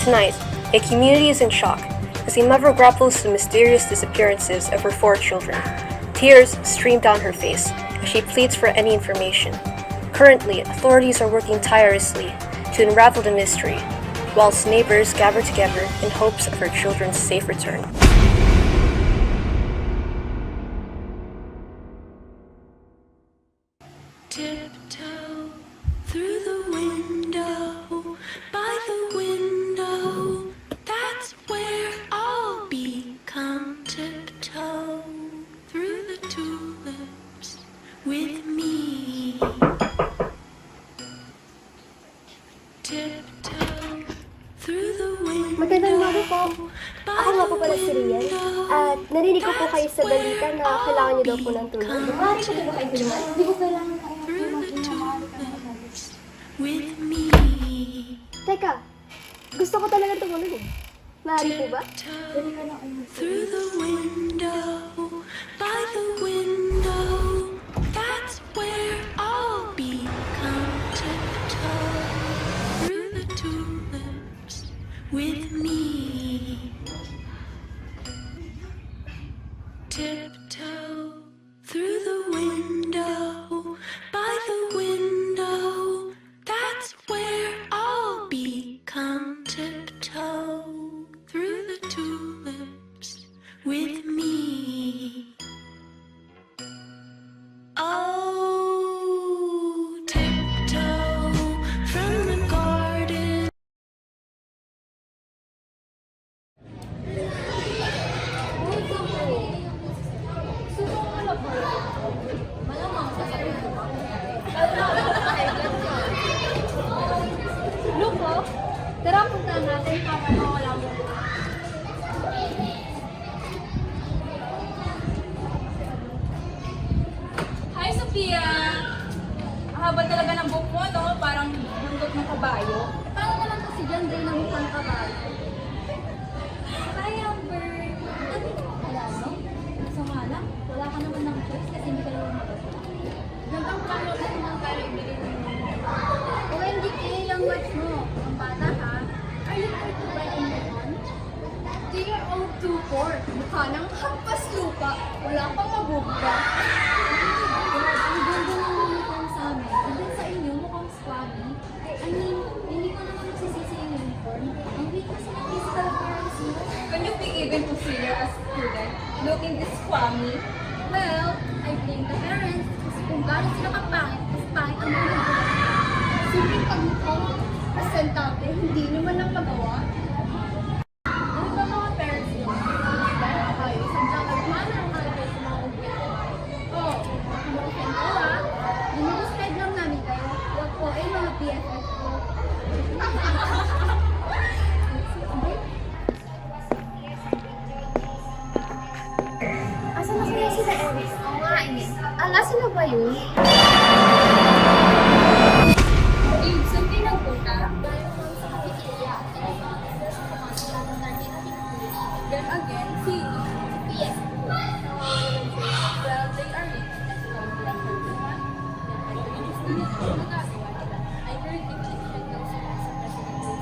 Tonight, a community is in shock as a mother grapples with the mysterious disappearances of her 4 children. Tears stream down her face as she pleads for any information. Currently, authorities are working tirelessly to unravel the mystery, whilst neighbors gather together in hopes of her children's safe return. Tiptoe through the window, by the window, that's where I'll be. Come tiptoe through the tulips with me. Tiptoe through the window. Magandang umaga po. Ako nga po pala si Rian. At narinig ko po kayo sa balita na kailangan niyo daw po ng tulong. Maaari ko ba kayo tulungan? Hindi ko kailangan kayo with me. Teka, gusto ko talaga tumulong. Maaari po ba? Through the window, by the window, that's where I'll be. Come tiptoe through the tulips with me. Tiptoe through the window, by the window, that's where I'll be. Come tiptoe through the tulips with me. Oh, tiptoe from the garden. Luko, tara punta natin para mawala mo. Hi, Sophia! Ang haba talaga ng buhok mo, no? Parang buntot ng kabayo. Paano naman kasi dyan din ang mukhang kabayo? Hi, Amber! Nandito ka pala, no? Kaso nga lang, wala ka naman ng choice kasi hindi ka naman magagawa. Gandang plano na naman tayo ibigay mo. OMGK, yung watch mo. Ang bata ha? Are you going to buy a new one? Dear old 2-4, mukha ng hampas lupa. Wala pang mabugba. Ang ganda ng uniform sa amin. And then sa inyo, mukhang squabby. I mean, hindi ko naman nagsisisi yung uniform. Ang weak kasi ng physical appearance mo. Can you be even consider as student looking this squammy? Well, I blame the parents kasi kung gano'n sila kapangit, mas pangit ang mga magulang. Simpleng pagmukhang presentable, hindi naman lang magawa. Ano ba mga parents mo? Dahil kayo, sadyang nagmana ang kalagay sa mga object. Oh, kumakusin ko ha. Dinugusted lang namin kayo. Huwag po ay mga BFF ko. Asa na kaya sila, Eric? Oo nga, Ines. Nasaan na ba yun? Babe, saan kayo nagpunta? Sa cafeteria. Then again, sino? Yes. Well, they are rich. I heard Egyptian daw sila sa President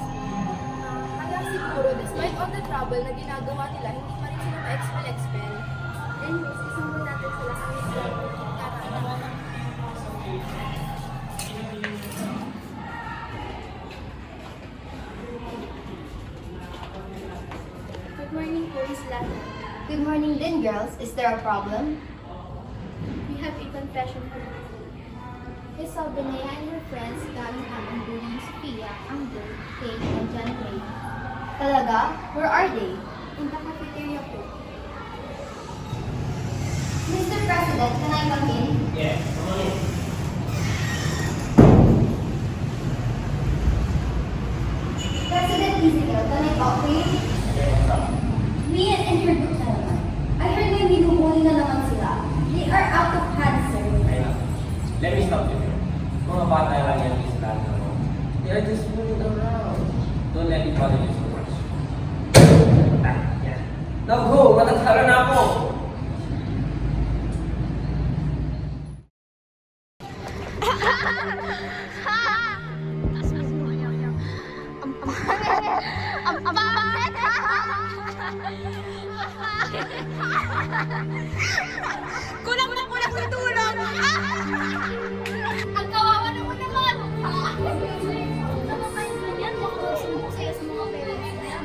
Kaya siguro, despite all the trouble na ginagawa nila, hindi pa rin sila ma-expel. Anyways, isumbol natin sila sa Islam. Good morning po, Miss Lana. Good morning din, girls. Is there a problem? We have a confession for you. Miss Albinea and her friends galing ang bullying Sophia, Amber, Kate, and John Ray. Talaga? Where are they? In the cafeteria po. Mr. President, can I come in? Yes, come on in. President Ezekiel, can I talk to you? Me and her group na naman. I heard may binuhuli na naman sila. They are out of hand, sir. Ayun. Let me stop you there. Mga bata lang yan, Miss Lana. They are just moving around. Don't let it bother you so much. Yan. Now go! Matatalo na ako! Ang pangit! Kulang na tulong! Ang kawawa naman naman! Nakakain mo yan, baka magsumbong sa'yo sa mga parents na yan.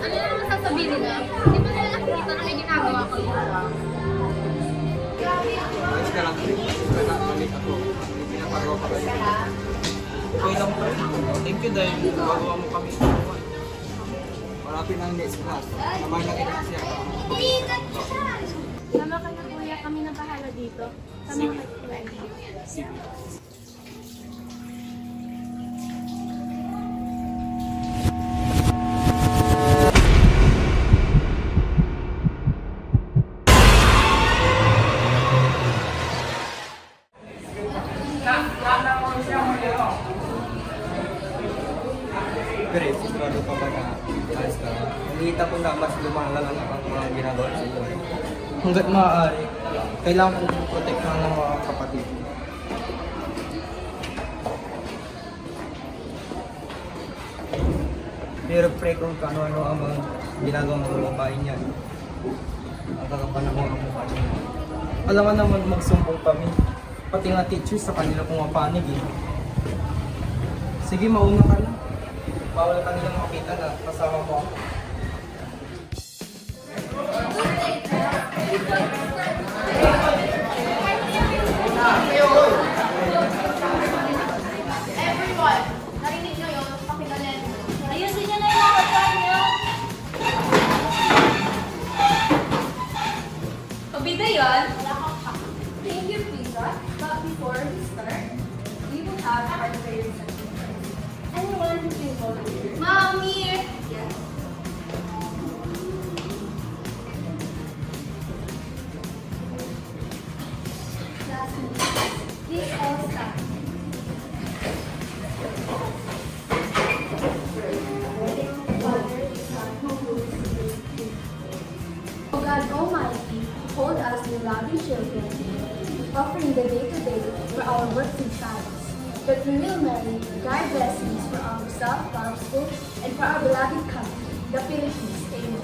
Ano yung masasabihin nila? Di ba nila nakikita na may ginagawa ko? Ayos ka lang. Nagkakalit ako. May pinapagawa ka ba yun? Okay lang po. Thank you dahil magawa mo kami sa buwan. Marapin ang next class. Naman na kita siya. Sama ka na kuya, kami na bahala dito. Sama ka kuya. Sige. Pero sigurado ka ba na ayos ka? Nakikita ko na mas lumalang ang mga ginagawa sa iyo. Hanggat maaari, kailangan kong protektahan ng mga kapatid. Pero pre kung ano-ano ang mga ginagawa ng mga babae niyan. Ang kakapanahon ng mukha niya. Alam nga naman magsumbong kami. Pati nga teachers sa kanila pumapanig eh. Sige, mauna ka na. Bawal ka nilang makita na kasama mo ako. Everyone, narinig nyo yun? Pakinggan. Ayusin niyo na yung mga kwan niyo. Pabida yun? Thank you, Pizza. But before we start, we will have our prayer session. Anyone who can volunteer? Mommy! Yes. Classmates, please all stand. O God Almighty, hold us your loving children, offering the day-to-day for our works and trials, that we will merit God blessings for ourselves, for our school, and for our beloved country, the Philippines. Amen.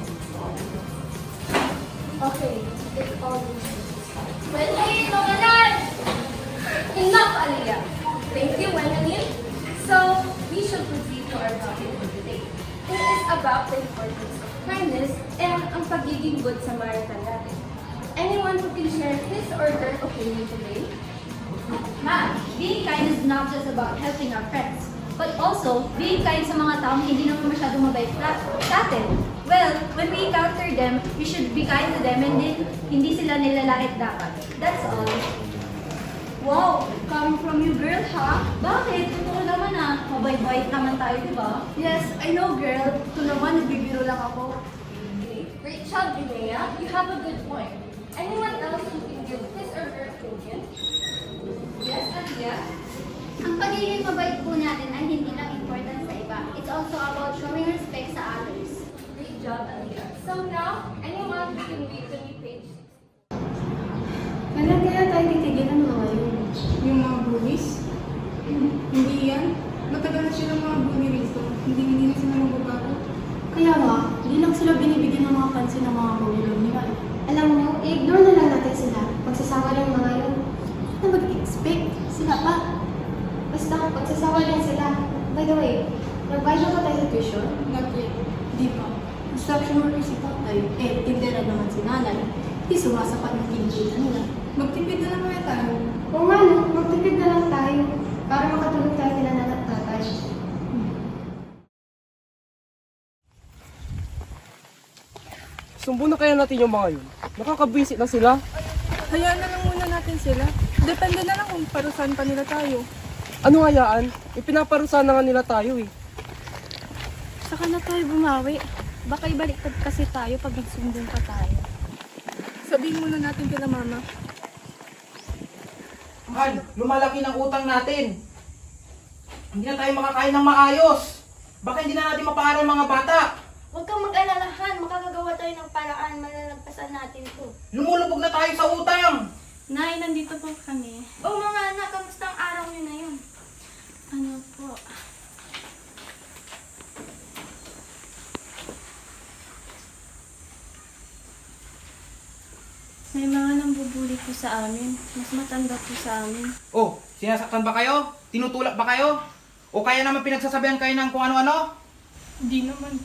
Okay, take all your seats. Wendy, tumalan! Enough, Aliyah! Thank you, Wendy. So, we shall proceed to our topic for today. It is about the importance of kindness and ang pagiging good Samaritan natin. Anyone who can share his or her opinion today? Ma'am, being kind is not just about helping our friends, but also being kind sa mga taong hindi naman masyadong mabait sa atin. Well, when we encounter them, we should be kind to them and then hindi sila nilalait dapat. That's all. Wow, coming from you girl ha? Bakit? Totoo naman ah. Mabait-bait naman tayo, di ba? Yes, I know girl. Ito naman, nagbibiro lang ako. Great job, Linnea. You have a good point. Anyone else who can give his or her opinion? Yes, Aliyah? Ang pagiging mabait po natin ay hindi lang important sa iba. It's also about showing respect sa others. Great job, Aliyah. So now, anyone who can read the new page? Kailan kaya tayo titigilan mga yun? Yung mga bullies? Hindi yan. Matagal na silang mga bully rito. Hindi na sila magbabago. Kaya nga, hindi lang sila binibigyan ng mga pansin ng mga magulang nila. Alam mo, i-ignore na lang natin sila. Pagsasawa lang mga yun. Ano mag-expect? Sila pa. Basta, pagsasawa lang sila. By the way, nag-buy na ba tayo sa tuition? Not yet. Di pa. Instruction worker si tatay. Tindera naman si nanay. Di sumasapat ng kinikita nila. Magtipid na lang kaya tayo. Kung ano, magtipid na lang tayo. Para makatulog tayo kila nanay at tatay. Sumbo na kaya natin yung mga yun. Nakakabisit na sila. Hayaan na lang muna natin sila. Depende na lang kung parusahan pa nila tayo. Ano hayaan? Ipinaparusahan na nga nila tayo eh. Saka na tayo bumawi. Baka ibaliktad kasi tayo pag nagsumbong pa tayo. Sabihin muna natin kila mama. Mahal, lumalaki ng utang natin. Hindi na tayo makakain ng maayos. Baka hindi na natin mapaaral mga bata. Huwag kang mag-alalahan. Makakagawa tayo ng paraan. Malalagpasan natin to. Lumulubog na tayo sa utang! Nay, nandito po kami. Oh mga anak, kamusta ang araw niyo na yun? Ano po? May mga nambubuli po sa amin. Mas matanda po sa amin. Oh, sinasaktan ba kayo? Tinutulak ba kayo? O kaya naman pinagsasabihan kayo ng kung ano-ano? Hindi naman.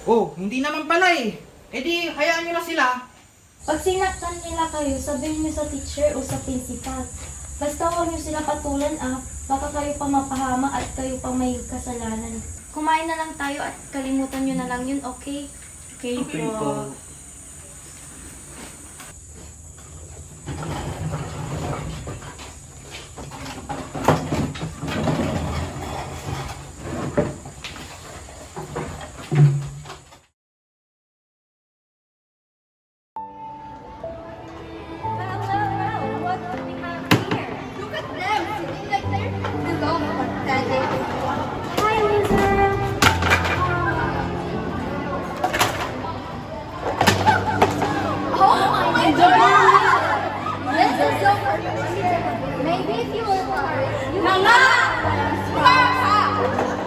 Oh, hindi naman pala eh. E di, hayaan nyo na sila. Pag sinaktan nila kayo, sabihin niyo sa teacher o sa principal. Basta huwag niyo sila patulan baka kayo pa mapahama at kayo pa may kasalanan. Kumain na lang tayo at kalimutan niyo na lang yun, okay? Okay, po. What do we have here? Look at them! Sitting like they're below pathetic. Hi, loser! Oh my god! This is so perfect. Maybe if you will you Mga! Mga!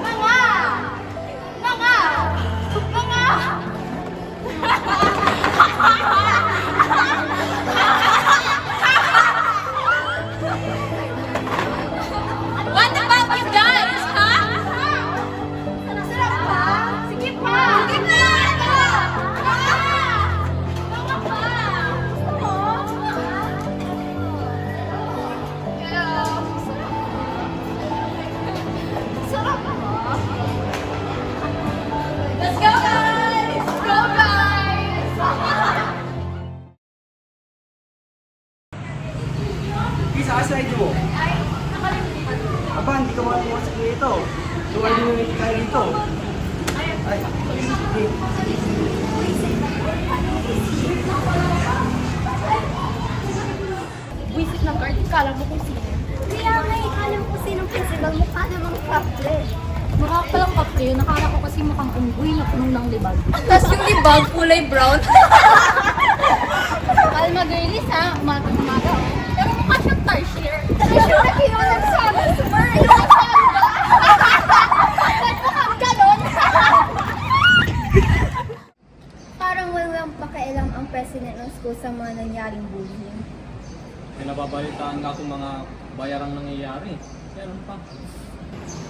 Mga! Mga! Mga! What about you guys, ha? Sarap ba? Sige pa! Sige pa! Mga! Mga pa! Gusto mo? Hello? Sarap ba? Let's go, guys! Let's go, guys! Isa ka slide mo. Aba, hindi ka makakuha sa dito. Tuwal din yung tayo dito. Ay, sige. Visit ng guard, kala mo kung sino. Kaya nga, alam ko sinong principal. Mukha namang kaple. Mukha palang kapre yun. Nakala ko kasi mukhang unggoy na punong ng libag. Tapos yung libag, kulay brown. Kalma girlies ha, umaga-umaga. Pero mukha siyang tarsier. Sure na kinulang sa amin. Super Mukhang ganon. Parang walang pakialam ang president ng school sa mga nangyaring bullying. May nababalitaan nga kung mga bayarang nangyayari. Meron pa.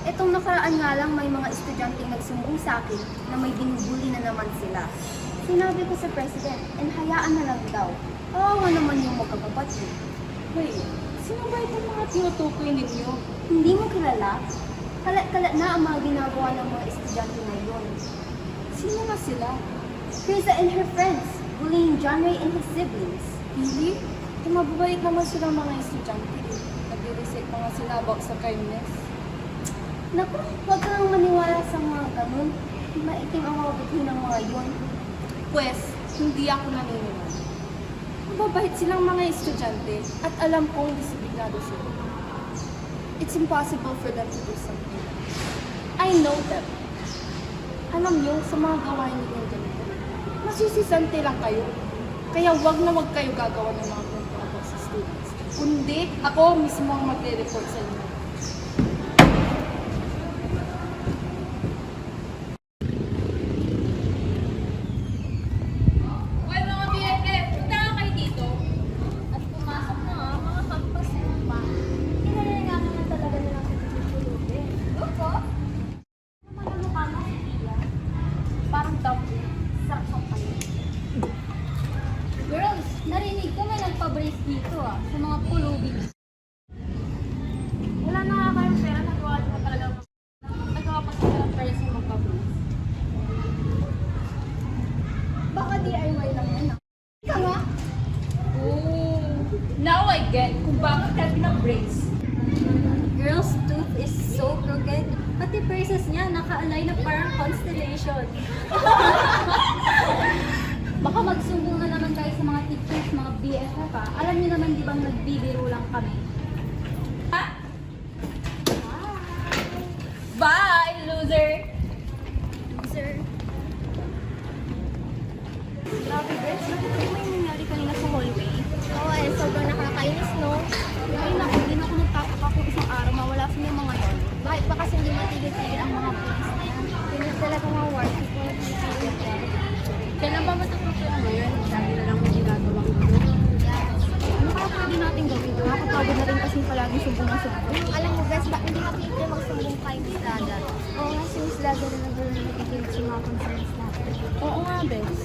Itong nakaraan nga lang may mga estudyanteng nagsumbong sa akin na may binubuli na naman sila. Sinabi ko sa president, and hayaan na lang daw. Kawawa naman yung magkakapatid. Wait, sino ba itong mga tinutukoy ninyo? Hindi mo kilala? Kalat-kalat na ang mga ginagawa ng mga estudyante ngayon. Sino nga sila? Krisa and her friends, bullying John Ray and his siblings. Hindi? Mababait naman silang mga estudyante. Nag-recite mga sila about sa kindness. Naku, huwag kang maniwala sa mga ganun. Maitim ang mga buti ng mga yun. Pwes, hindi ako naniniwala. Mababait silang mga estudyante at alam kong disiplinado sila. It's impossible for them to do something. I know them. Alam niyo, sa mga gawain niyo ganito, masisisante lang kayo. Kaya wag na wag kayo gagawa ng mga ganito sa students. Kundi, ako mismo ang magre-report sa inyo. Well, mga BFF, punta nga kayo dito. At pumasok na mga kampas pa. Kinalagaan naman talaga nilang pinipulutin. Opo. Ano mukha mo si Tia? Parang dumpling. Sarap kayo. Girls, narinig ko may nagpa-brace dito sa mga pulubi. Wala na nga kayong pera, nagawa na talaga. Nagawa pa sila ng pera sa magpa-brace. Baka DIY lang yan. Ika nga. Oh, now I get kung bakit ka pinabrace. Girl's tooth is so crooked. Pati braces niya naka-align na parang constellation. Baka magsumbong na naman kayo sa mga teachers, mga BFF ha. Alam niyo naman di bang nagbibiro lang kami. Ha? Bye, loser! Sir, Kailan ba matututunan mo yun? Dahil na lang may ginagawa ko. Ano kaya pwede natin gawin? Nakakapagod na rin kasi palagi sumbong na sumbong. Alam mo, best ba, hindi natin ito magsumbong kay Miss Lada. Oo nga, si Miss Lada na nag-relegate sa mga concerns natin. Oo nga, best.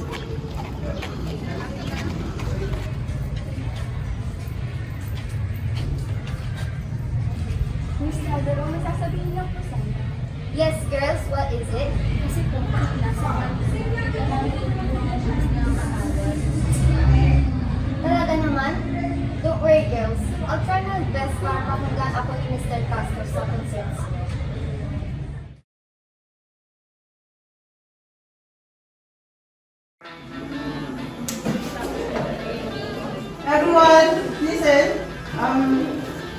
Miss Lada, may sasabihin lang po sana. Yes, girls, what is it? Kasi po, nasa Talaga naman? Don't worry, girls. I'll try my best para mapaggaan ako ni Mr. Castro sa concerns. Everyone, listen.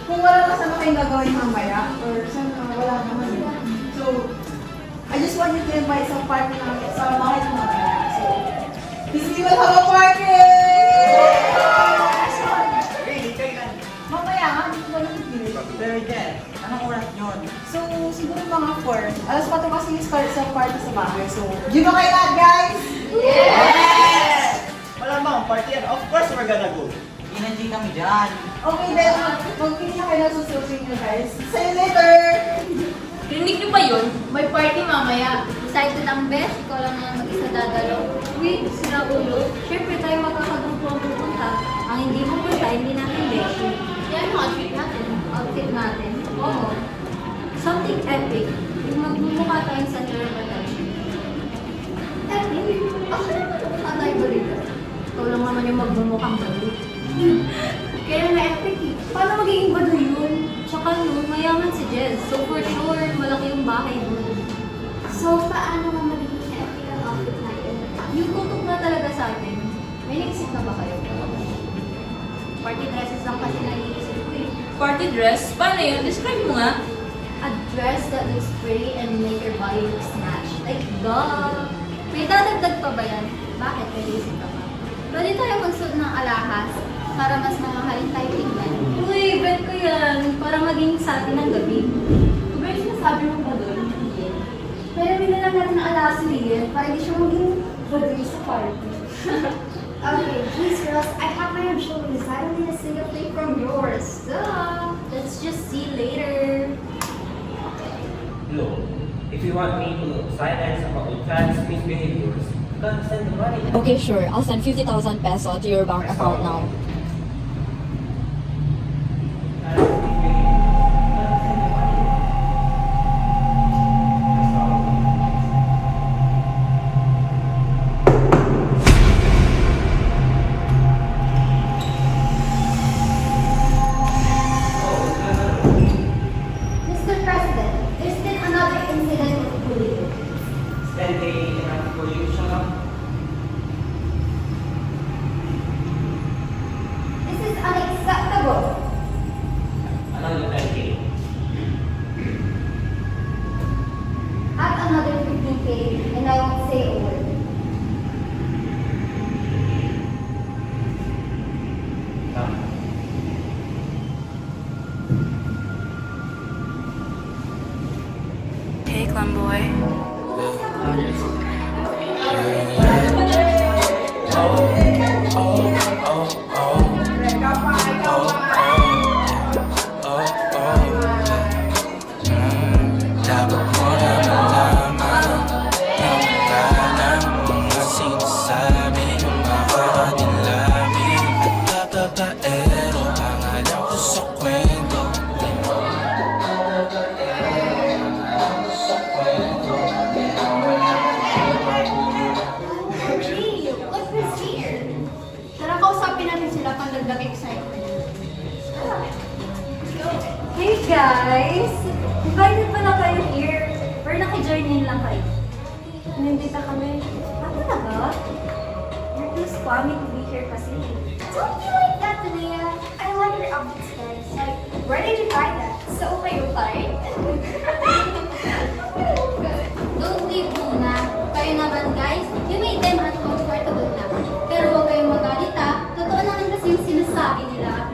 Kung wala kasama kayong gagawin mamaya, or sana wala naman yun. So, I just want you to invite some party namin sa bahay ng mamaya. So, this we will have a party! Mamaya, hindi ko lang pinili. Pero Jen, anong oras yun? So, siguro mga 4. Alas 4 kasi start sa party sa bahay. So, yun ba kayo lahat, guys? Wala bang party yan? Of course we're gonna go. Energy kami dyan. Okay, then, mag-pili na kayo ng sususin nyo, guys. See you later! Rinig niyo ba yun? May party mamaya. Excited ang best, ikaw lang naman mag-isa dadalo. Wait, sila ulo. Siyempre tayo magkakagrupo ang pupunta. Ang hindi pupunta, hindi natin beshi. Yan ang outfit natin. Outfit natin. Oo. Something epic. Yung magmumukha tayong sa Nervatashi. Epic. Ako naman ang tayo ba rito? Ikaw lang naman yung magmumukhang balo. Kaya na epic eh. Paano magiging bado yun? Tsaka nun, mayaman si Jez. So for sure, malaki yung bahay dun. So, paano nga magiging epic ang outfit natin? Yung tutok na talaga sa atin. May naisip na ba kayo? Party dresses lang kasi naiisip ko eh. Party dress? Paano yun? Describe mo nga. A dress that looks pretty and make your body look snatched. Like, duh! May dadagdag pa ba yan? Bakit? May isip ka pa? Pwede tayo magsuot ng alahas para mas mamahalin tayo tingnan. Uy, bet ko yan. Para maging sa atin ng gabi. Ba yung sinasabi mo ba doon? Pero lang natin ang alahas ni Rian para hindi siya maging baduy sa party. Okay, please girls, I have my own shoulders. I don't need a single thing from yours. Duh! Let's just see later. Look, if you want me to silence about the chance misbehaviors, you can send the money. Okay, sure. I'll send 50,000 peso to your bank account now. Mr. President, there's been another incident with bullying. Then they have for you, shut up. This is unacceptable. Another 10K. Add another 15K and I won't say a word. Hey, Clem boy. Dapat mo na malaman na magkala ng mga sinasabi ng mga kadilabi. Babaero, pangalan ko sa kwento. Gee, look who's here. Tara, kausapin natin sila pang dagdag excitement. Hey guys! Invited pala kayo here. Or naki-join in lang kayo. Nandito kami. Talaga? You're too spammy to be here kasi. Don't be like that, Talia. I like your outfits, guys. Like, where did you buy that? So kayo pa rin? Don't leave muna. Kayo naman, guys. You made them uncomfortable na. Pero huwag kayong magalit, ha? Totoo naman kasi yung sinasabi nila.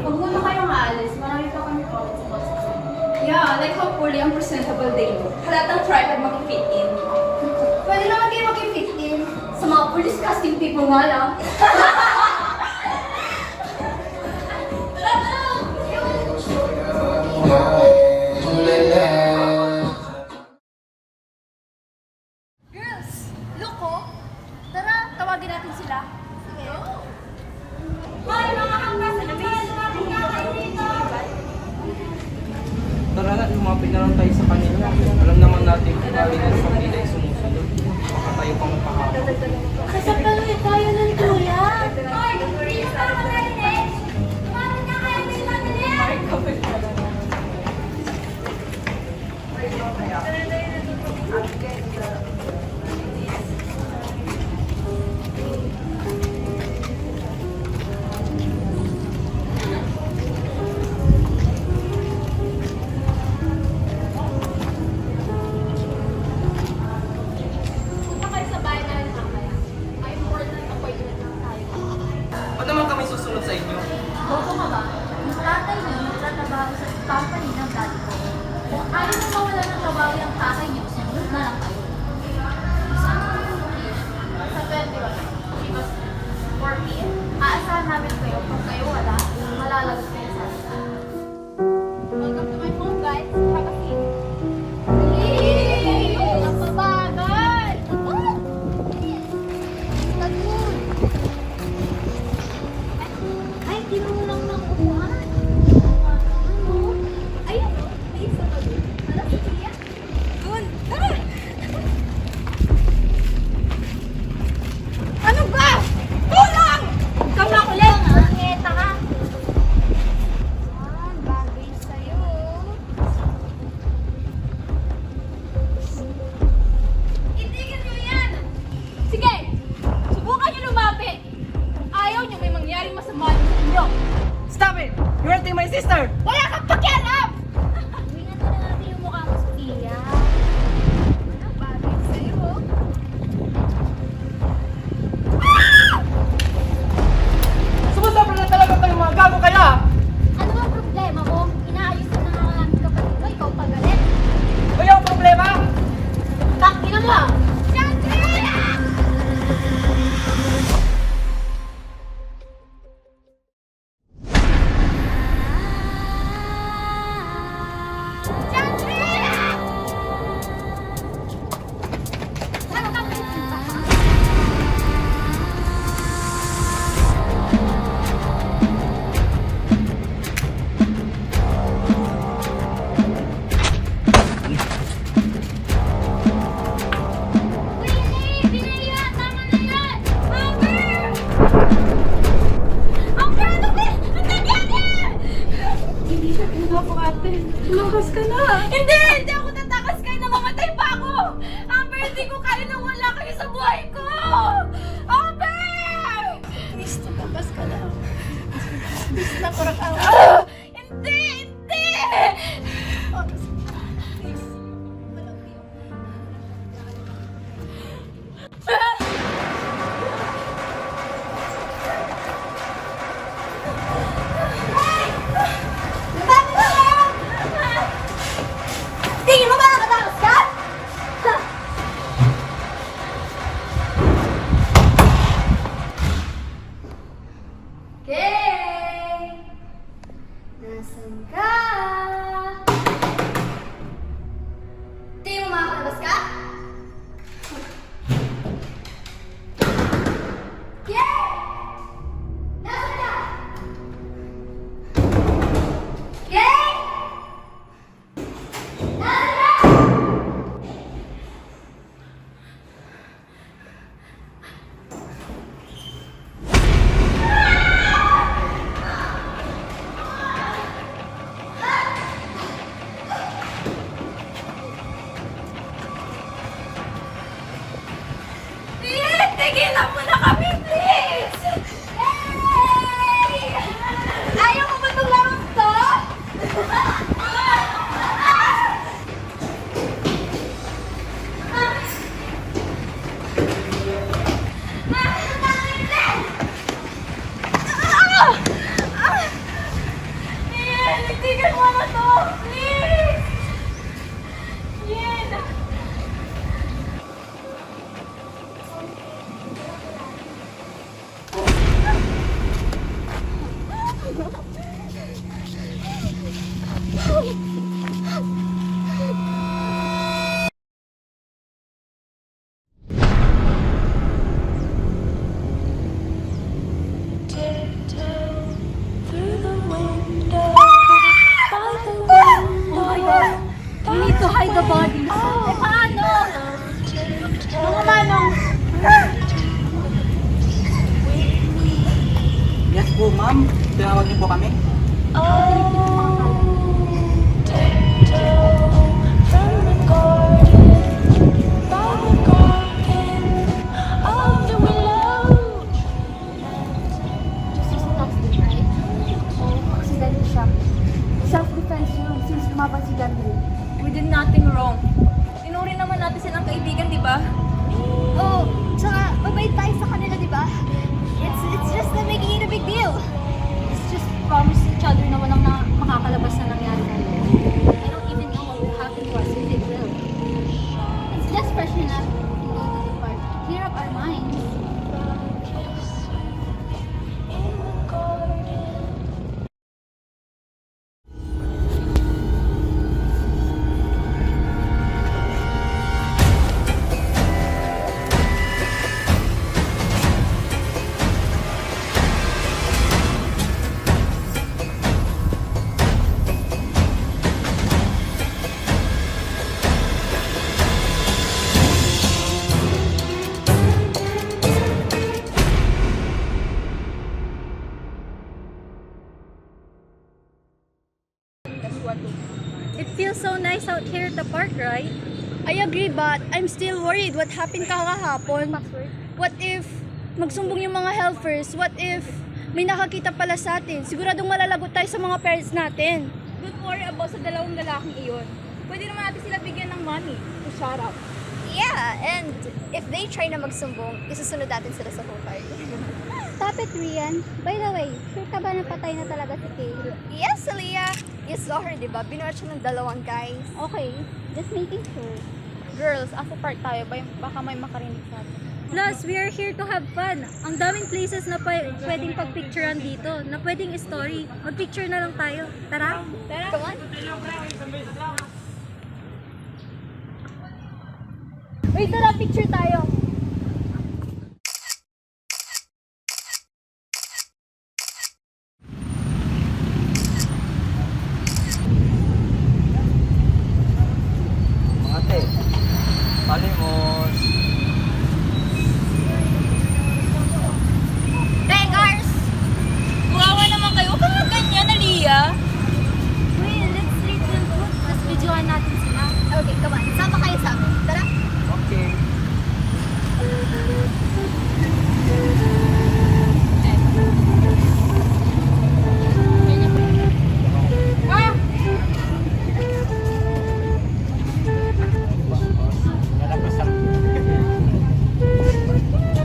Huwag muna kayong aalis. Marami pa kami comments about sa Yeah, like how poorly and presentable they look. Halatang try hard mag-fit in. Pwede naman police casting people nga lang. Girls, look ko. Tara, tawagin natin sila. Sige. Hoy, mga hanggas! Ano ba yan? Lumapit dito! Tara na, lumapit na lang tayo sa kanila. Alam naman natin kung galing na sa kanila ay sumusunod. Baka tayo pang mapahapon. Kasapal ulit tayo ng kuya. Hoy, hindi pa ako narinig! Tumawag na kayo din natin yan! Punta kayo sa bahay namin mamaya. May important appointment lang tayo. Ba't naman kami susunod sa inyo? Boto ka ba? Yung tatay niyo nagtatrabaho sa company ng daddy ko. Kung ayaw mo mawala ng trabaho yung tatay niyo, sumunod na lang kayo. Saan mo yung location? Sa 21. She was 4 p.m. Aasahan namin kayo. Kung kayo wala, malalagot kayo sa atin. Welcome to my home, guys. Have a seat. Hey! Ang babagal! Tagun! Ay, tinuro lang ng upuan. Ano? Ayun, may isa pa dun. Ano si Tia? Dun! Tara! Ano ba? Kulang! Ikaw na ulit! Ngeta ka! Yan, bagay sa'yo. Itigil nyo yan! Sige! Subukan nyo lumapit! Kung ayaw nyo may mangyaring masama sa inyo! Stop it! You're hurting my sister! Wala kang pakialam! Tingnan na natin yung mukha mo sa Tia. Ano, bagay sa'yo. Sumusobra na talaga kayo mga gago kaya! Ano ang problema mo? Inaayos na nangangamit kapatid ko, ikaw pagalit. Kaya ang problema? Tangina mo! Siyempre! Ano ka pinipinta ka? Winnie! Binaya! Tama na yan! Amber! Amber! Ano ba? Ang nangyari? Hindi siya pinapok ate. Tumakas ka na. Hindi! Hindi ako tatakas kayo na mamatay pa ako! Amber! Hindi ko kaya na wala kayo sa buhay ko! Amber! Please, tatakas ka na. Please, nakurak ako. Hindi! Hindi! Please. Walang iyo. Tingin mo ba nakatakas ka? Ha? Okay! Nasaan ka? Tingin mo makakalabas ka? Okay! Nasaan ka? Okay! Nasaan ka? Tigilan mo na kami, please! Yay! Ayaw mo ba itong larong to? Tigil mo na to! Please! Yan! Ma'am, tinawag niyo po kami? Just use the toxic, right? Oh, accident siya. Self-defense yun since lumaban si Gandhi. We did nothing wrong. Tinuri naman natin silang kaibigan, di ba? Oh, tsaka mabait tayo sa kanila, di ba? It's just that making it a big deal. Let's just promise each other na walang makakalabas na nangyari na yun. I don't even know what will happen to us if it will. It's just fresh enough to go to the park to clear up our minds. It feels so nice out here at the park, right? I agree, but I'm still worried what happened kahapon. What if magsumbong yung mga helpers? What if may nakakita pala sa atin? Siguradong malalagot tayo sa mga parents natin. Don't worry about sa dalawang lalaking iyon. Pwede naman natin sila bigyan ng money to shut up. Yeah, and if they try na magsumbong, isusunod natin sila sa hukay. Stop it, Rian. By the way, sure ka ba na patay na talaga si Kay? Yes, Aliyah. You saw her, di ba? Binuhat siya ng dalawang guys. Okay, just making sure. Girls, after part tayo, baka may makarinig sa atin. Plus, we are here to have fun. Ang daming places na pwedeng pagpicturean dito, na pwedeng story. Mag-picture na lang tayo. Tara? Tara! Come on. Wait, tara, picture tayo. Mga ate, palimos. Bengars! Buwawa naman kayo. Huwag kang ganyan, Aliyah. Wait, let's treat them good. Tapos videoan natin sila. Okay, come on. Sama kayo sa amin. Tara. Okay.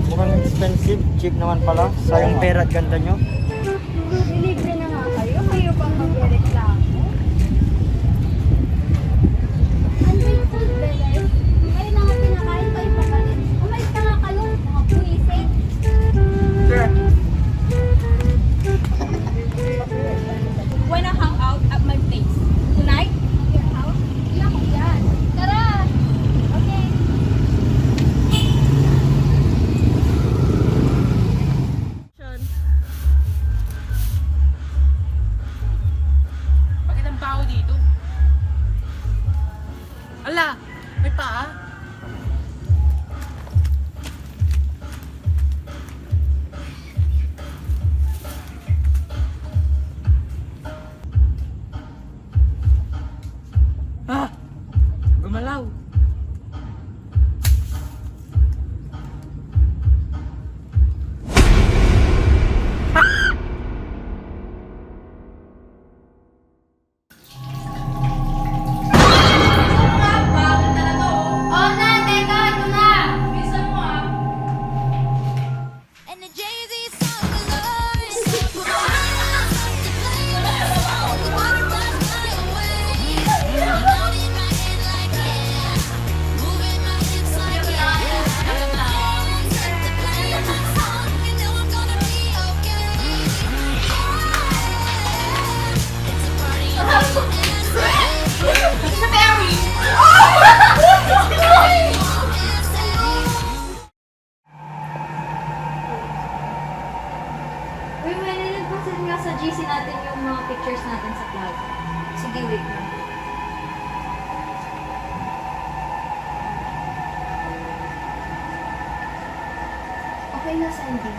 Mukhang expensive, cheap naman pala. Sayang pera at ganda nyo. Nilibre na nga kayo. Kayo pang magreklamo. Ungrateful beggars. Kayo na nga pinakain kayo pa rin. Umalis na nga kayo, mga buwisit. Wanna hang out at my place? Tonight? Your house? Hindi ako dyan. Tara! Okay. Bakit ang baho dito? Ala! May paa! Ah! Gumalaw! Oh, na! Teka! Ito na! Bisa mo ah. And the Jay-Z song galore. The water runs my way. Holding my hand like yeah. Moving my hips like yeah. Set to play my song. You know I'm gonna be okay. It's a party in the Uy, may nilagpasin nga sa GC natin yung mga pictures natin sa plaza. Sige, wait lang. Okay na, Sandy.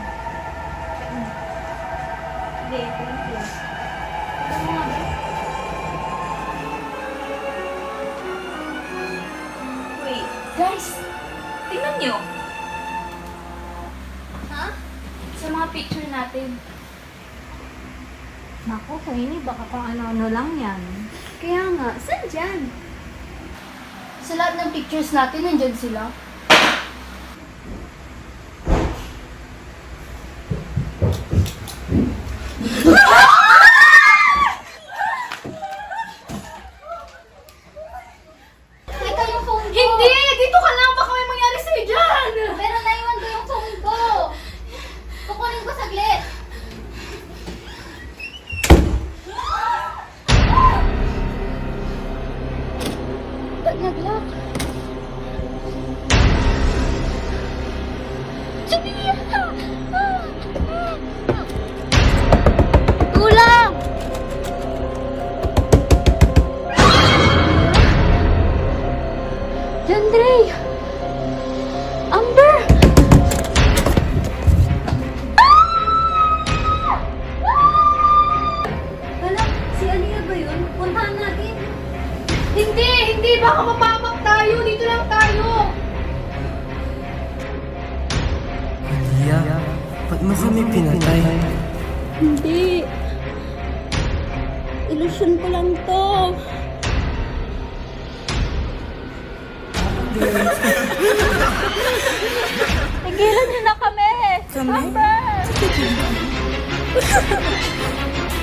Sige, thank you. Ito mga best. Wait, guys! Tingnan nyo! Ha? Sa mga picture natin. Naku, Queenie, baka kung ano-ano lang yan. Kaya nga, saan dyan? Sa lahat ng pictures natin, nandyan sila. Teka, yung phone ko! Hindi! Dito ka lang! Baka may mangyari sa'yo dyan! Pero naiwan ko yung phone ko! Kukunin ko saglit! Ba't nag-lock? Sophia! Tulong! Jandre! Amber! Anak, si Aliyah ba yun? Puntahan natin. Hindi! Hindi! Baka mapamak tayo! Dito lang tayo! Aliyah, ba't mo kami pinatay? Hindi. Ilusyon ko lang to. Tigilan niyo na kami! Kami?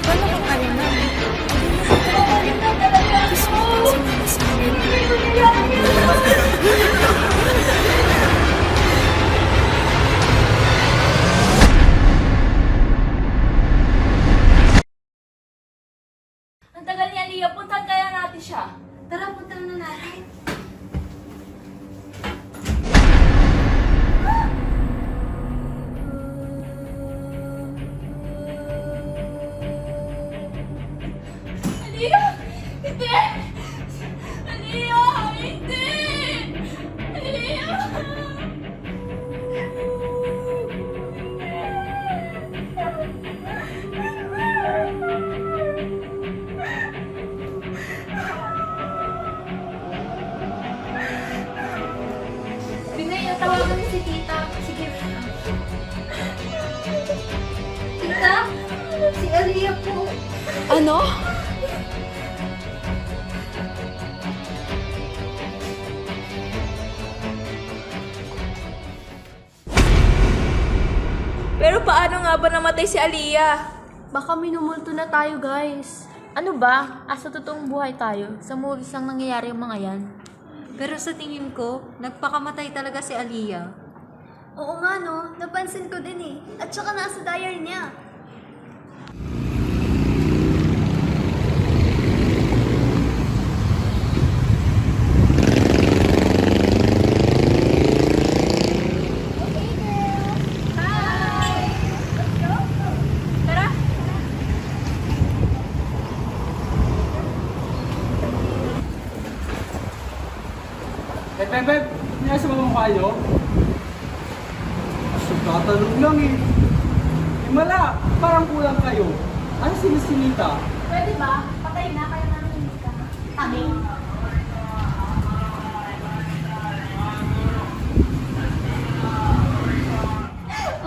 Paano kung ano na? Ang tagal niya, Lia. Puntahan kaya natin siya. Tara, puntahan na natin. Lia! Hindi! Lia! Hindi! Lia! Binay, tawagan si tita. Sige. Tita, si Aliyah po. Ano? Pero paano nga ba namatay si Aliyah? Baka minumulto na tayo, guys. Ano ba? Asa totoong buhay tayo? Sa movies lang nangyayari yung mga yan. Pero sa tingin ko, nagpakamatay talaga si Aliyah. Oo nga no, napansin ko din eh. At saka nasa diary niya. Beb, nasa mga kayo? Tatanong lang eh. Mala, parang kulang kayo. Ano sinisinita? Pwede ba? Patay na, kaya namin hindi ka. Kami.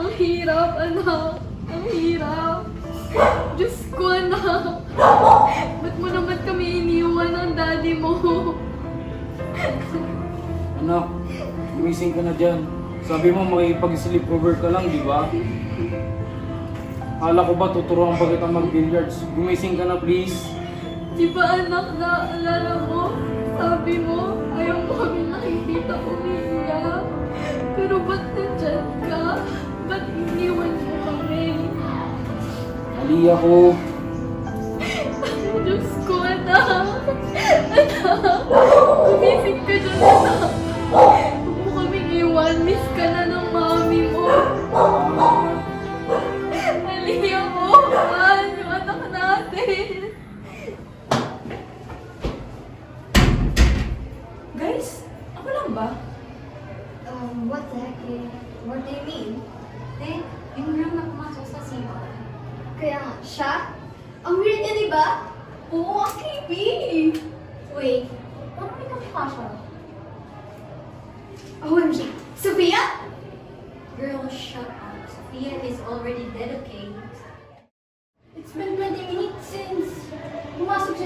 Ang hirap, anak. Ang hirap. Diyos ko, anak. Ba't mo naman kami iniwan ng daddy mo? Anak, gumising ka na dyan. Sabi mo makipag-sleepover ka lang, di ba? Akala ko ba tuturuan pa kita mag-billiards? Gumising ka na, please. Di ba, anak, naalala mo? Sabi mo, ayaw mo kami nakikita umiiyak. Pero ba't nandyan ka? Ba't iniwan mo kami? Aliyah ko. Diyos ko, anak. Anak, gumising ka dyan, anak. Huwag mo kaming iwan. Miss ka na ng mami mo. Aliyah mo, mahal yung anak natin. Guys, ako lang ba? What the heck eh? What do you mean? Yung room na pumasok sa CR. Kaya nga, siya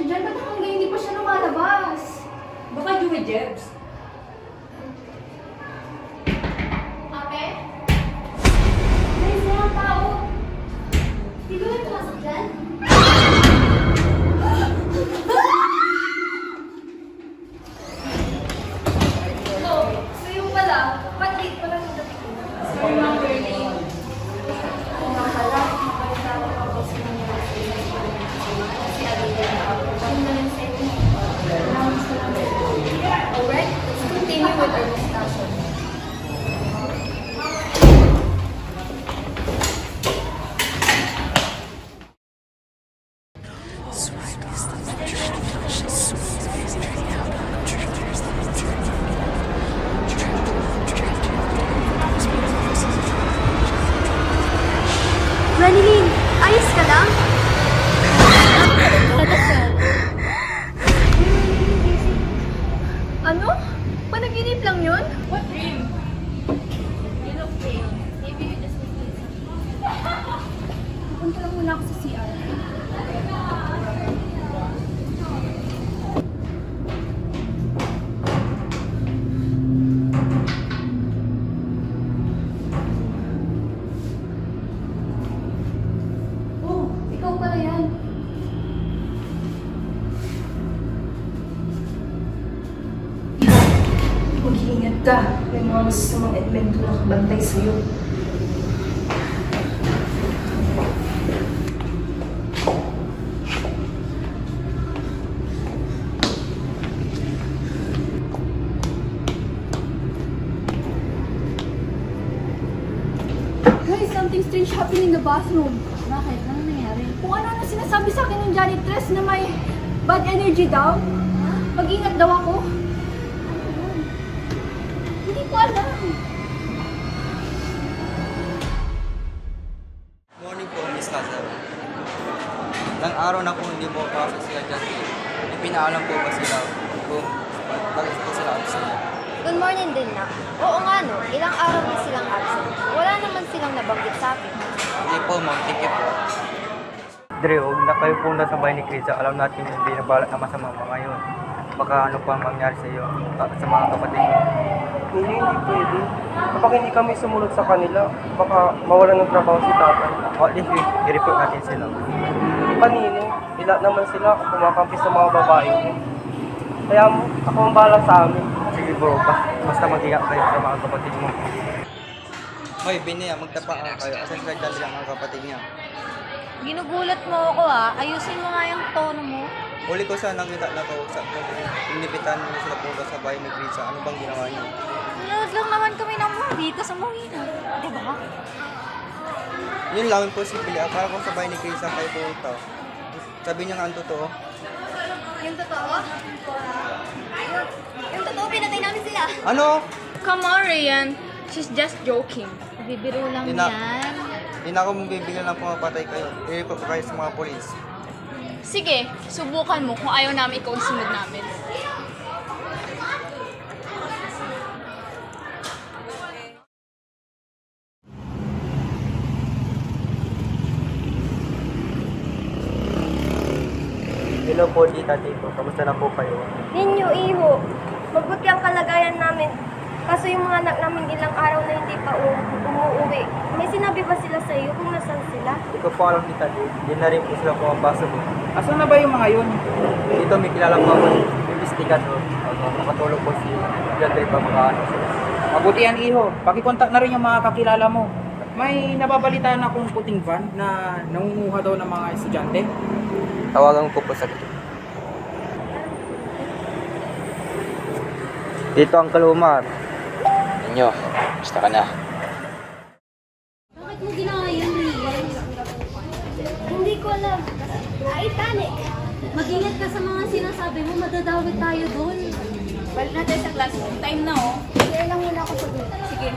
siya dyan? Ba't hanggang hindi pa siya lumalabas? Baka Jebs. Ate? May mga tao. Di ba may pumasok dyan? No, so yung pala, ba't late pa lang yung dating ko? Sorry, Ma'am Girlie. Oo nga pala, mabalita ko pa po sa mga si Alina. Ano na lang sa inyo? Maraming salamat. Alright, let's continue with our discussion. Ranilyn, ayos ka lang? Ano? Panaginip lang yun? What dream? You look pale. Maybe you just need to... Pupunta lang muna ako sa CR. Oh, ikaw pala yan. Mag-iingat ka. May mga masasamang elemento na nakabantay sa'yo. Guys, something strange happened in the bathroom. Bakit? Ano nangyari? Kung ano sinasabi sa akin ng janitress na may bad energy daw. Mag-ingat daw ako. Hindi ko alam. Morning po, Miss Hazard. Ilang araw na po hindi po pasok sila dyan. Ipinaalam po ba sila kung bakit po sila absent? Good morning din na. Oo nga no, ilang araw na silang absent. Wala naman silang nabanggit sa akin. Hindi po, ma'am. Thank you po. Dre, huwag na kayo punta sa bahay ni Krisa. Alam natin yung binabalak na masama mga yun. Baka ano pa mangyari sa iyo, sa mga kapatid mo. Hindi pwede. Kapag hindi kami sumunod sa kanila, baka mawalan ng trabaho si tatay. O, at least i-report natin sila. Panino, ila naman sila kumakampi sa mga babae mo. Kaya mo, ako ang bahala sa amin. Sige bro, basta mag-ingat kayo sa mga kapatid mo. Hoy, Binia, magtapaan kayo. Asan sila dyan sila mga kapatid niya? Ginugulat mo ako ayusin mo nga yung tono mo. Huli ko siya nakita na kausap ko. Inipitan mo sila punta sa bahay ni Krisa. Ano bang ginawa niyo? Nanood lang naman kami ng movie, tas umuwi na. Diba? Yun lang yung posible. Akala ko sa bahay ni Krisa kayo punta. Sabi niya nga ang totoo. Yung totoo? Yung totoo, pinatay namin sila. Ano? Come on, Ryan. She's just joking. Bibiro lang Hindi na- yan. Hindi na ako mabibigyan ng pumapatay kayo. I-report ko kayo sa mga polis. Sige, subukan mo kung ayaw namin ikaw ang sunod namin. Hello po, Tita Tito. Kamusta na po kayo? Ninyo, iho. Mabuti ang kalagayan namin. Kaso yung mga anak namin ilang araw na hindi pa umuwi. May sinabi ba sila sa iyo kung nasan sila? Hindi ko po alam, Tita Tito. Hindi na rin po sila pumapasok. Asan na ba yung mga yun? Dito may kilala po ako. Investigador. Makatulog po si Gagay pa mga ano sila. Mabuti yan, iho. Pakikontak na rin yung mga kakilala mo. May nababalitaan akong puting van na nangunguha daw ng mga estudyante. Tawagan ko po sa dito. Dito ang Kalumar. Inyo, basta ka na. Bakit mo ginawa yun, Rian? Hindi ko alam. Ay, panic. Mag-ingat ka sa mga sinasabi mo, madadawit tayo doon. Balik na tayo sa class. Time na oh. Share lang muna ako sa group. Sige.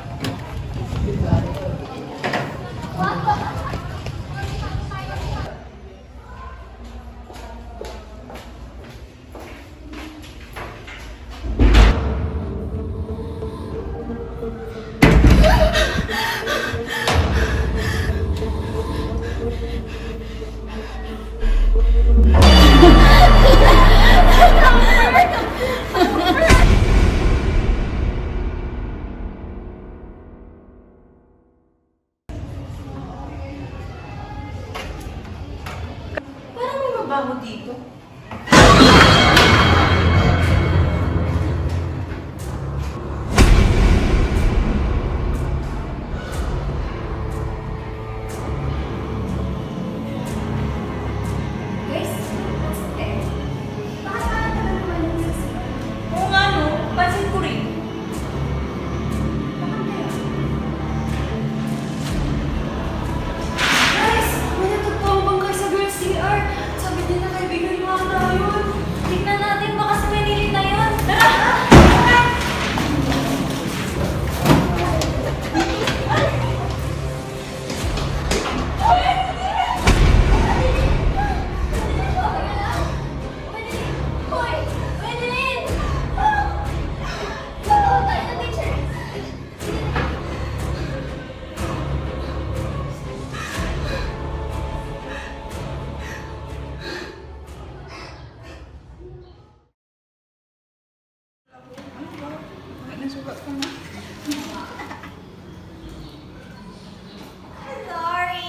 Sorry!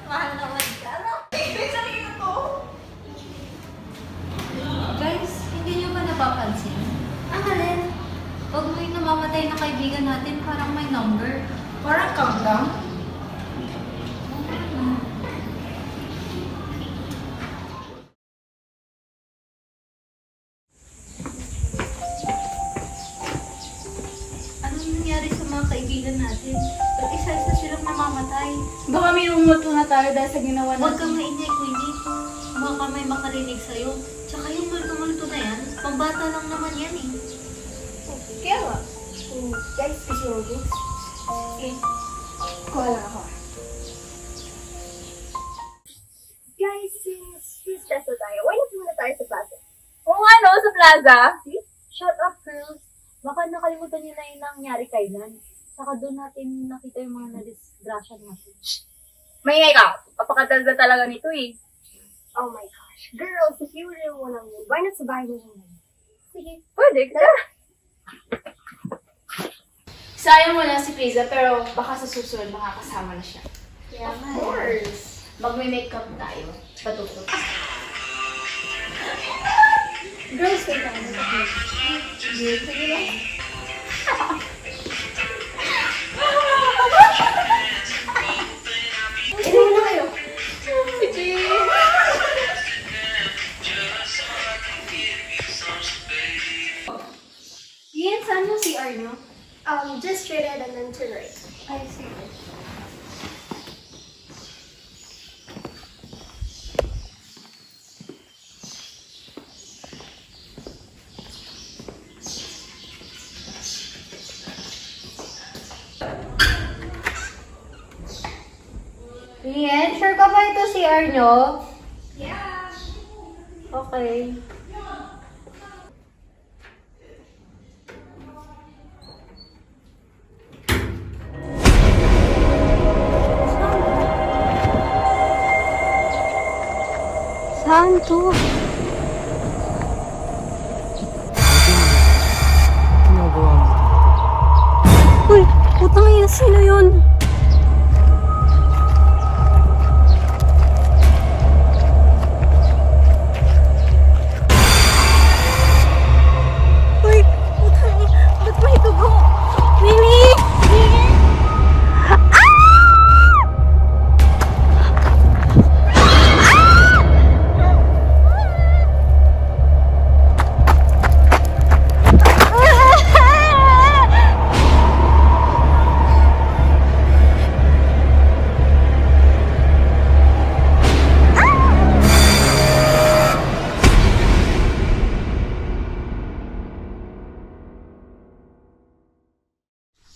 Mahal naman ka. Guys, hindi niyo ba napapansin? Ang alin? Pag may namamatay na kaibigan natin, parang may number. Parang countdown. Anong nangyari sa mga kaibigan natin? Ba't isa-isa silang namamatay? Baka may umuto na tayo dahil sa ginawa Huwag natin. kang mainik, Winnie. Baka may makarinig sa'yo. Tsaka yung multo-multo na yan, pambata lang naman yan eh. Kaya nga. Guys, kasi yung drinks. Eh, kuha lang ako. Guys, since testo tayo, why not muna tayo sa plaza? Oo nga no, sa plaza. Shut up, girls. Baka nakalimutan niyo na yung nangyari kailan. Saka doon natin nakita yung mga nadisgrasya natin. May ka. Papakadalda talaga nito eh. Oh my gosh. Girls, if you really wanna move, why not sa bahay mo naman? Sige. Pwede ka. Sayang mo lang si Priza, pero baka sa susunod makakasama na siya. Yeah, Of course. Magme-makeup tayo. Patutok. Girls, wait lang. Sige lang. Ito na kayo. Ian, saan yung CR nyo? Just straight ahead and then to the right. Ay, sige. Ian, sure ka ba ito CR nyo? Yeah. Okay. Saan to? Ginagawa mo dito. Uy, putang ina, sino yun? Uy, putang ina, ba't may dugo? Winnie!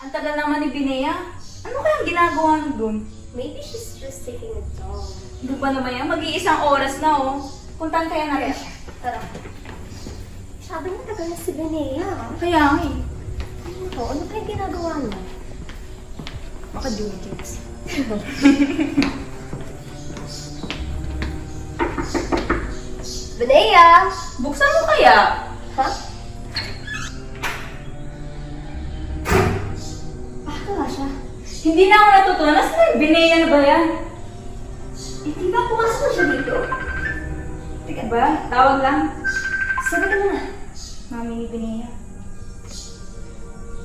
Ang tagal naman ni Binea. Ano kayang ginagawa niyo dun? Maybe she's just taking it down. Doon ba naman yan? Mag-iisang oras na oh. Puntahan kaya natin siya. Tara. Sabi niya tagal na si Benea. Kaya nga eh. Ano to? Ano kayang ginagawa niya? Baka duties. Benea! Buksan mo kaya? Ha? Bakit wala siya? Hindi na ako natutunan. Nasaan yung Binea na ba yan? Eh, di ba pumasok na siya dito? Teka ba? Tawag lang. Sabi ka na. Mami ni Binea.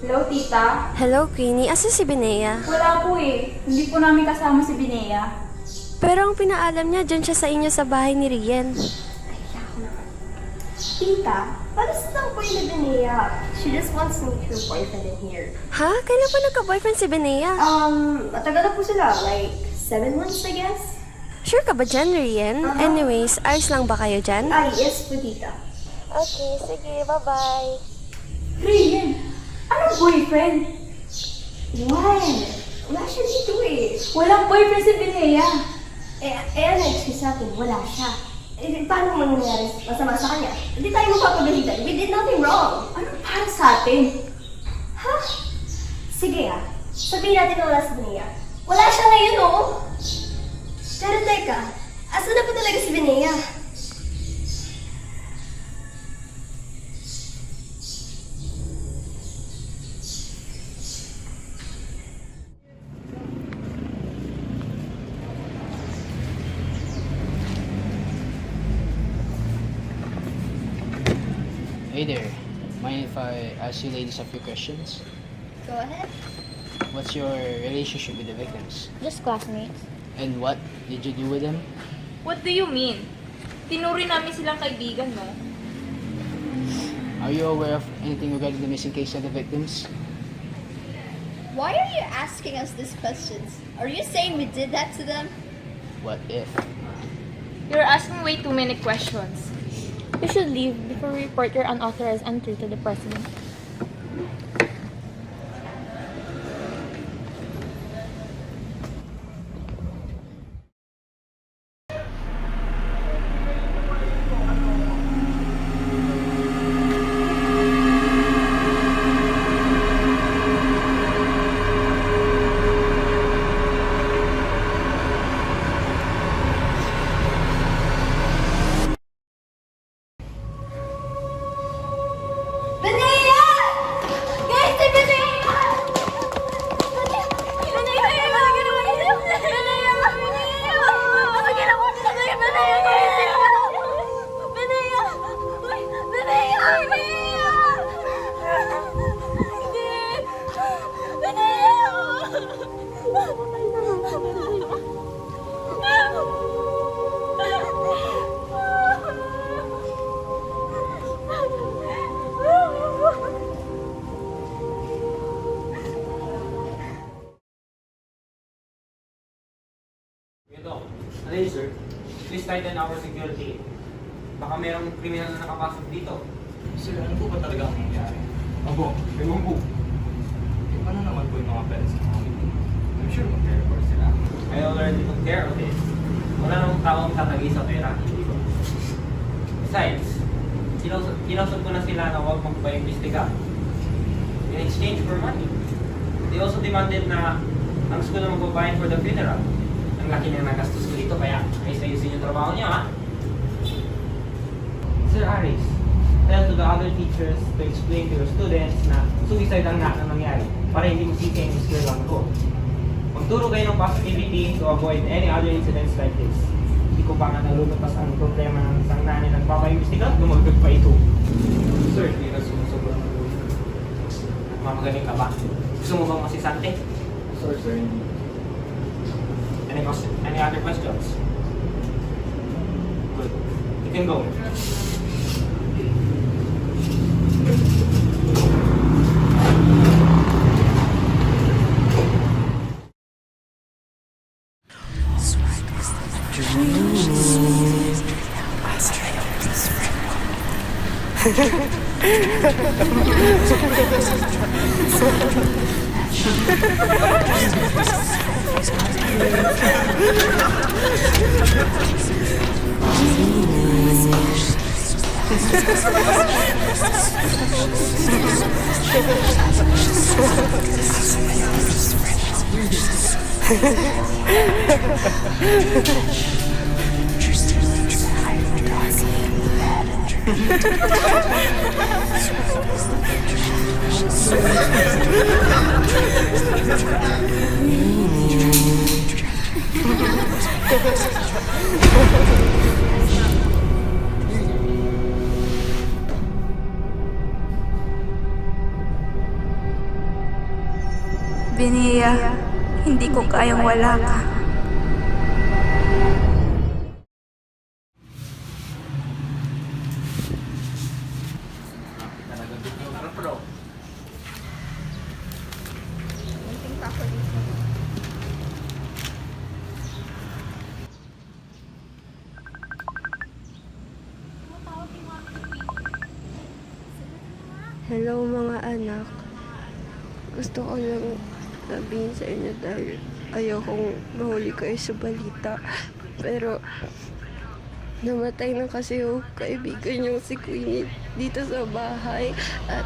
Hello, tita? Hello, Queenie. Asa si Binea? Wala po eh. Hindi po namin kasama si Binea. Pero ang pinaalam niya, dyan siya sa inyo sa bahay ni Rian. Tita, paano sa tangpoy ni Benea? She just wants to meet her boyfriend in here. Ha? Kailan pa nagka-boyfriend si Binea? Matagal na po sila. Like, 7 months, I guess? Sure ka ba dyan, Rian? Anyways, ayos lang ba kayo dyan? Ay, yes po, tita. Okay, sige. Bye-bye. Rian! Anong boyfriend? Wala siya dito eh. Walang boyfriend si Binea. Ano excuse natin? Wala siya. Paano mangyayari masama sa kanya? Hindi tayo magpapagalitan. We did nothing wrong. Ano para sa atin? Ha? Sige sabihin natin na wala si Benea. Wala siya ngayon, oh! Pero teka, asa na pa talaga si Benea? Hey there. Mind if I ask you ladies a few questions? Go ahead. What's your relationship with the victims? Just classmates. And what did you do with them? What do you mean? Tinuri namin silang kaibigan, no? Are you aware of anything regarding the missing case of the victims? Why are you asking us these questions? Are you saying we did that to them? What if? You're asking way too many questions. You should leave before we report your unauthorized entry to the president. Benea! Guys, si Benea! Ito, alay sir, please tighten our security. Baka mayroong kriminal na nakapasok dito. Sir, ano po ba talaga ang nangyari? Opo, ewan po. Eh, paano naman po yung mga parents ng mga victim? I'm sure mag-report sila. I already took care of it. Wala namang taong tatagi sa pera, hindi ko. Besides, kinusap ko na sila na huwag magpa-imbestiga. In exchange for money. They also demanded na ang school na magbabayad for the funeral. Ang laki na nagastos ko dito, kaya ayos-ayusin yung trabaho niya, ha? Sir Aris, tell to the other teachers to explain to your students na suicide ang nangyari para hindi masisi ang skill lang ko. Magturo kayo ng positivity to avoid any other incidents like this. Hindi ko pa nga nalulutas ang problema ng isang nanay nagpapaimbestiga, lumagdag pa ito. Sir, hindi na sumusobra. Mamagaling ka ba? Gusto mo bang masisante? Sorry, sir, hindi. Any other questions? Good. You can go. Benea, hindi ko kayang wala ka. Hello mga anak. Gusto ko lang sabihin sa inyo dahil ayokong mahuli kayo sa balita. Pero namatay na kasi yung kaibigan yung si Queenie dito sa bahay. At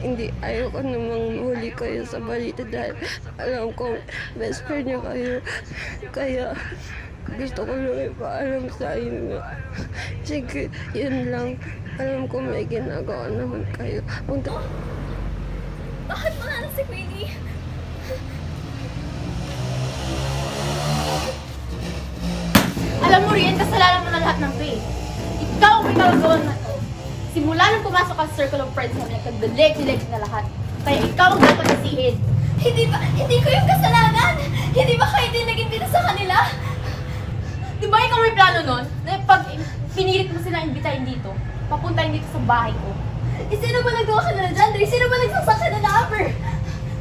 hindi, ayoko namang mahuli kayo sa balita dahil alam kong best friend niya kayo. Kaya gusto ko lang ipaalam sa inyo. Sige, yun lang. Alam ko may ginagawa naman kayo. Bakit mo na si Queenie? Alam mo, Rian, kasalanan mo na lahat ng faith. Ikaw ang may kagawa na to. Simula nung pumasok ka sa circle of friends namin, nagkagdaleg-dileg na lahat. Kaya ikaw ang dapat nasihin. Hindi ko yung kasalanan! Hindi ba kayo din naging dito sa kanila? Di ba ikaw may plano nun? Na pag pinilit mo sila imbitahin dito, papuntahin dito sa bahay ko. Sino ba nagawa ka na dyan, Dre? Sino ba nagsasakya na na-upper?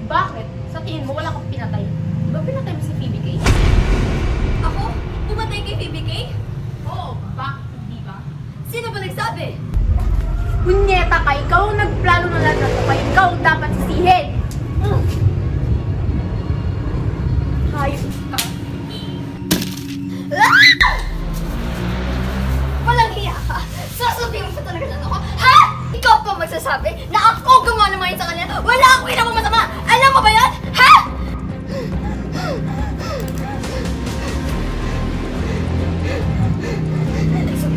Bakit? Sa tingin mo, wala kang pinatay. Di ba pinatay mo si Phoebe Kay? Ako? Pumatay kay Phoebe Kay? Oo, bakit hindi ba? Sino ba nagsabi? Punyeta ka, ikaw ang nagplano ng lahat ng kaya ikaw ang dapat sisihin. Hayop ka. Walang hiya ka! Sasabihin mo pa talaga na ako, ha? Ikaw pa magsasabi na ako gumawa ng mga yun sa kanya? Wala akong ginawang masama! Alam mo ba yan? Ha?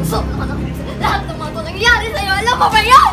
Sobra ka na lahat ng mga ito nangyari sa'yo. Alam mo ba yan?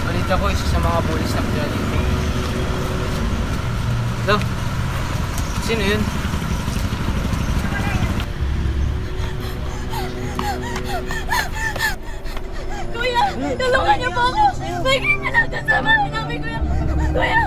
Balita ko, isa sa mga pulis na kaya dito. Hello? Sino yun? Kuya! Tulungan niyo po ako! May ganyan lang dyan sa bahay namin, kuya! Kuya!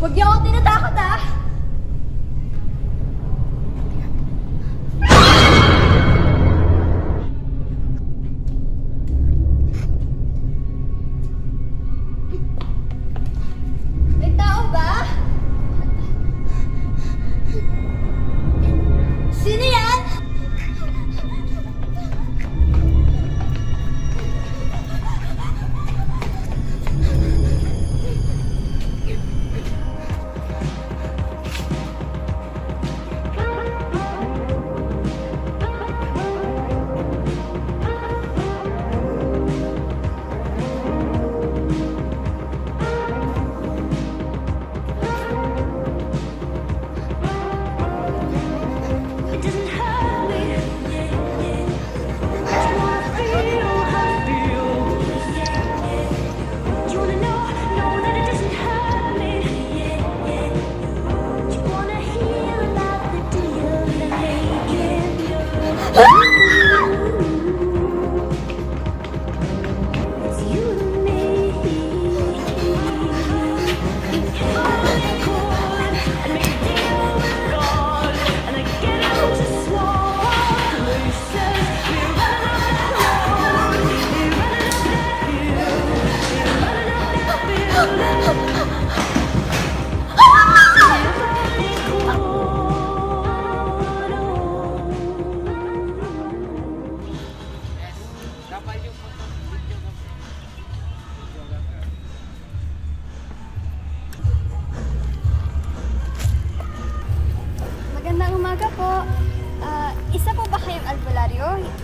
Huwag niyo ako tinatakot, ah! May tao ba? Sino yan?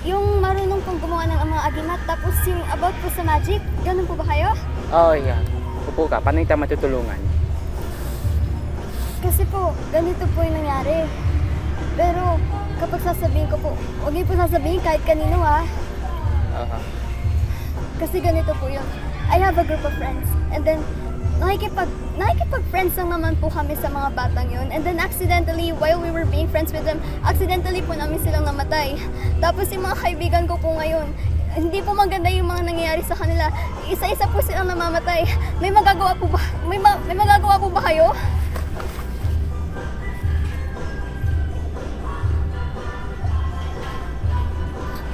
yung marunong pong gumawa ng mga agimat tapos yung about po sa magic, ganun po ba kayo? Oo, yeah. Upo ka. Paano kita matutulungan? Kasi po, ganito po yung nangyari. Pero kapag sasabihin ko po, huwag niyo po sasabihin kahit kanino ha. Kasi ganito po yun. I have a group of friends. And then, nakikipag-friends lang naman po kami sa mga batang yun. And then accidentally, while we were being friends with them, accidentally po namin silang namatay. Tapos yung mga kaibigan ko po ngayon, hindi po maganda yung mga nangyayari sa kanila. Isa-isa po silang namamatay. May magagawa po ba? May magagawa po ba kayo?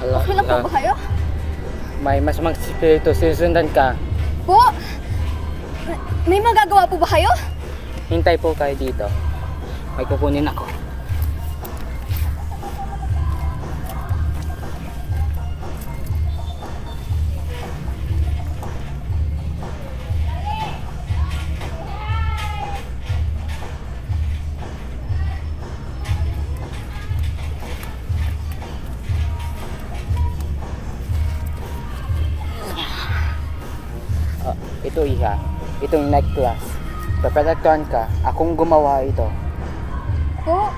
Okay lang po ba kayo? May masamang spirito, sinusundan ka. Po? May magagawa po ba kayo? Hintay po kayo dito. May kukunin ako. Ito iha, itong necklace. Paprotektuhan ka, akong gumawa ito. Po?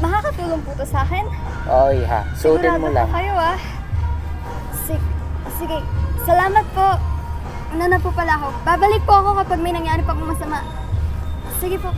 Makakatulong po to sa akin? Oo iha, suotin mo lang. Sigurado po kayo ah. Sige, salamat po. Ano na po pala ako? Babalik po ako kapag may nangyari pang masama. Sige po.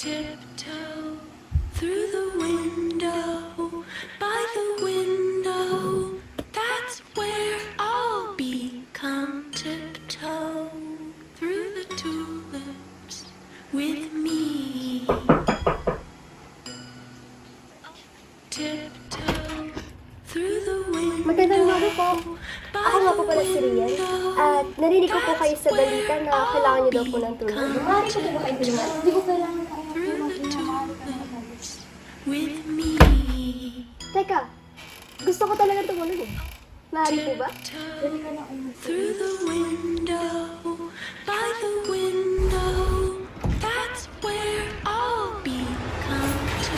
Tiptoe through the window, by the window. That's where I'll be. Come tiptoe through the tulips with me. Tiptoe through the window. Magandang umaga po. Ako nga po pala si Rian. At narinig ko po kayo sa balita na kailangan niyo daw po ng tulong. Maaari ko po ba kayo tulungan? Hindi ko kailangan kayo with me. Teka, gusto ko talaga tumulong eh. Maaari po ba? Through the window, by the window. That's where I'll be. Come to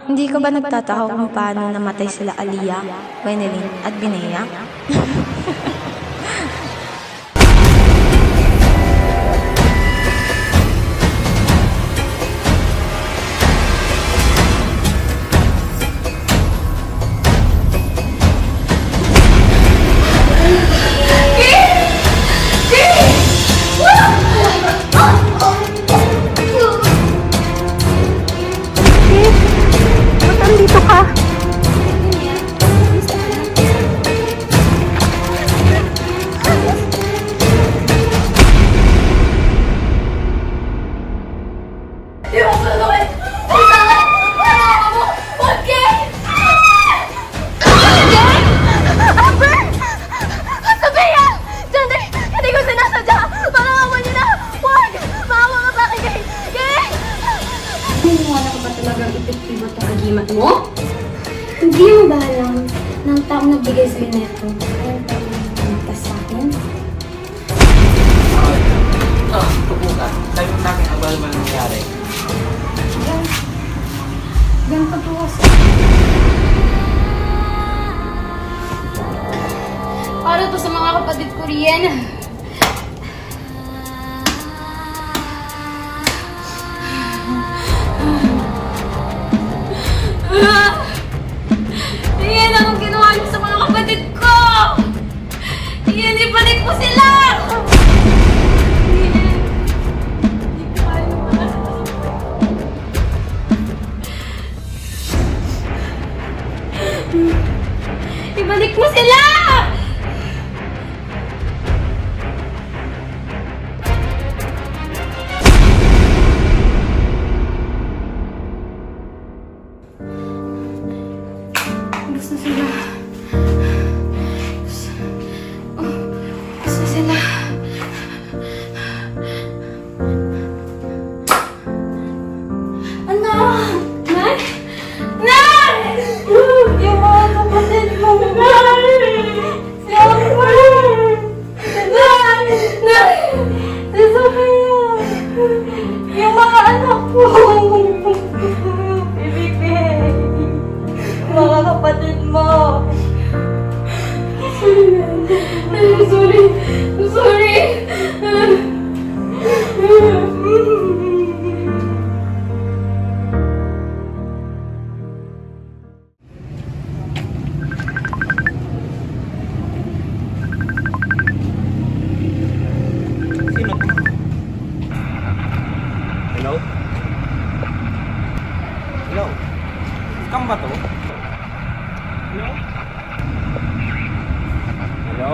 Hindi ka ba nagtataka kung paano namatay sila Aliyah, Wenelin at Binea? Nandito ka. Naniniwala ka ba talagang epektibo na itong agimat mo? Hindi mo ba alam na ang taong nagbigay sa'yo neto ay ang taong nagtas sa akin? Tupo ka. Sabi mo sa akin ang ba naman nangyari. Ganito po kasi. Para to sa mga kapatid ko riyan. Iyan ang ginawa niyo sa mga kapatid ko! Iyan, ibalik mo sila! Ibalik mo sila! Gusto sila. Gusto sila. Anak! Nay! Nay! Yung mga kapatid mo! Nay! Si Amber! Nay! Nay! Si Sophia! Yung mga anak ko! Ibigay! Mga kapatid mo! Sorry! Sorry! Sino to? Hello? Hello? Scam ba to? Hello? Hello?